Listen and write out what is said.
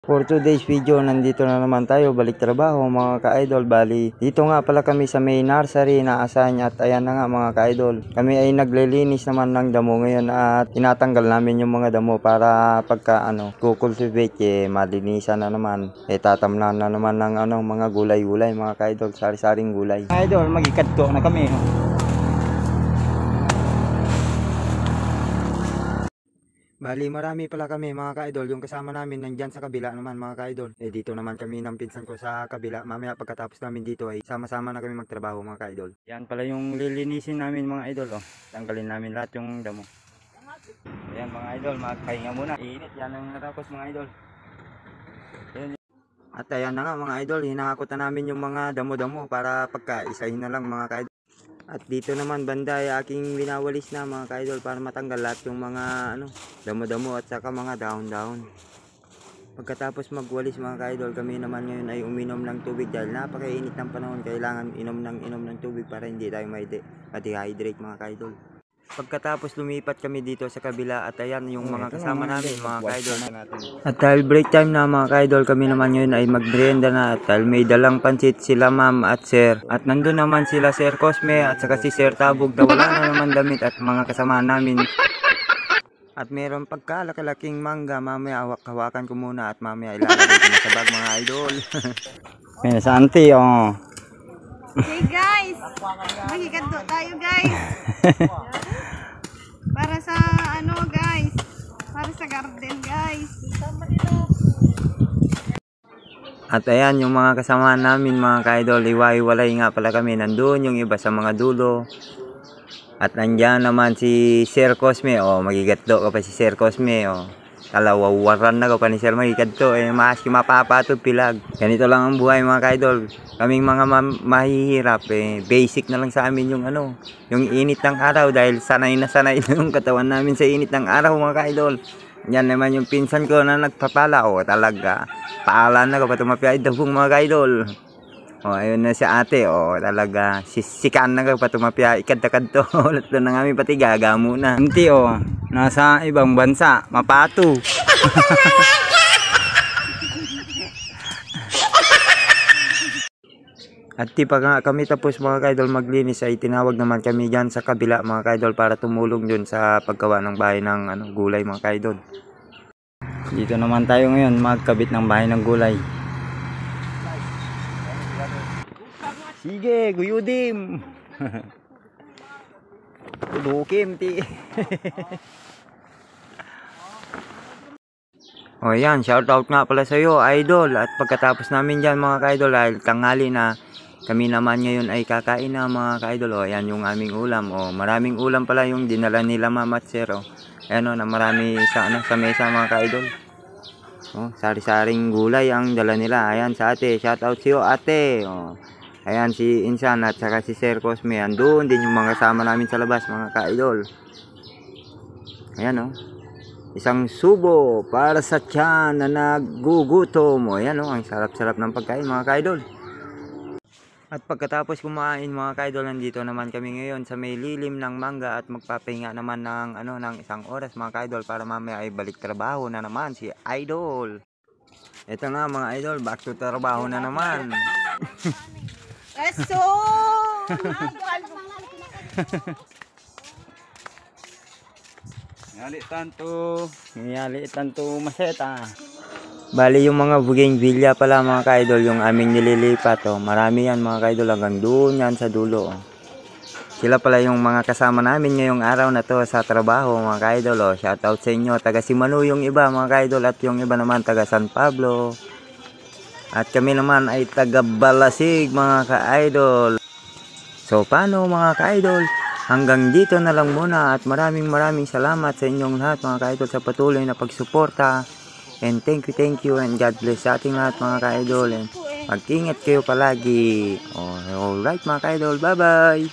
For today's video, nandito na naman tayo, balik trabaho mga ka-idol. Bali, dito nga pala kami sa may nursery na asahan at ayan na nga mga ka-idol. Kami ay naglilinis naman ng damo ngayon at tinatanggal namin yung mga damo para pagka kukultivate malinisan na naman. Tatamnan na naman ng mga gulay-gulay mga ka-idol, sari-saring gulay. Ka-idol, magikadto na kami. Bali, marami pala kami mga ka-idol. Yung kasama namin nandyan sa kabila naman mga ka-idol. Dito naman kami ng pinsan ko sa kabila. Mamaya pagkatapos namin dito ay sama-sama na kami magtrabaho mga ka-idol. Yan pala yung lilinisin namin mga idol. Tanggalin namin lahat yung damo. Ayan mga idol, magpahinga muna. Init yan ang natapos mga idol. Ayan. At ayan na nga mga idol, hinahakot na namin yung mga damo-damo para pagka-isahin na lang mga ka-idol. At dito naman banda ay aking winawalis na mga ka-idol para matanggal lahat yung mga damo-damo at saka mga dahon-dahon. Pagkatapos magwalis mga ka-idol, kami naman ngayon ay uminom ng tubig dahil napakainit ng panahon. Kailangan inom ng tubig para hindi tayo ma-dehydrate mga ka-idol. Pagkatapos lumipat kami dito sa kabila at ayan yung mga kasama namin mga ka-idol. At dahil break time na mga ka-idol, kami naman yun ay magmerienda na at dahil may dalang pansit sila ma'am at sir. At nandun naman sila Sir Cosme at saka si Sir Tabog na wala na naman damit at mga kasama namin. At meron pagkalakalaking mangga, mamaya hawakan ko muna at mamaya ilalagay ko na sa bag mga idol. May sa auntie oh. Hey guys, magikadto tayo guys. Para sa guys, para sa garden guys. At ayan yung mga kasama namin mga ka-idol, iwa-iwalay nga pala kami. Nandun yung iba sa mga dulo. At nandyan naman si Sir Cosme, magigatdo ka pa si Sir Cosme Kalawawaran na ka pa ni Sir magigatdo, maski mapapato pilag. Ganito lang ang buhay mga ka-idol. Kaming mga mahihirap, basic na lang sa amin yung yung init ng araw dahil sanay na yung katawan namin sa init ng araw mga ka-idol. Yan naman yung pinsan ko na nagpapala, talaga. Paalan na ka pa tumapiyay dabong mga ka-idol. Ayun na si ate, talaga sisikan na ka pa tumapiyay ikad-kadto. Ulat doon na kami pati gagamo na. Auntie nasa ibang bansa, mapato. At di pa nga kami tapos mga ka-idol maglinis ay tinawag naman kami dyan sa kabila mga ka-idol para tumulong dun sa paggawa ng bahay ng gulay mga ka-idol. Dito naman tayo ngayon magkabit ng bahay ng gulay. Sige, guyudim. Tudukim ti. Yan, shoutout nga pala sa iyo idol. At pagkatapos namin dyan mga ka-idol ay tanghali na. Kami naman ngayon ay kakain na mga ka-idol. Ayan yung aming ulam. Maraming ulam pala yung dinala nila mama at sir. Ayan na marami sa mesa mga ka-idol. Sari-saring gulay ang dala nila. Ayan sa ate. Shoutout sa iyo ate. Ayan si Insan at saka si Sir Cosme. Andun din yung mga kasama namin sa labas mga ka-idol. Ayan isang subo para sa tiyan na nagugutom. Ayan ang sarap-sarap ng pagkain mga ka-idol. At pagkatapos kumain mga ka-idol, nandito naman kami ngayon sa may lilim ng mangga at magpapahinga naman ng isang oras mga ka-idol para mamaya ay balik trabaho na naman si idol. Ito nga mga idol, back to trabaho na naman. Eso! Ngali tanto maseta. Bali yung mga bougainvillea pala mga ka-idol yung aming nililipat. Marami yan mga ka-idol hanggang doon yan sa dulo. Sila pala yung mga kasama namin ngayong araw na to sa trabaho mga ka-idol. Shoutout sa inyo. Taga Simanu yung iba mga ka-idol at yung iba naman taga San Pablo. At kami naman ay taga Balasig mga ka-idol. So paano mga ka-idol? Hanggang dito na lang muna at maraming salamat sa inyong lahat mga ka-idol sa patuloy na pagsuporta. And thank you and God bless sa ating lahat mga ka-idol. And mag-ingat kayo palagi. Alright mga ka-idol, bye bye!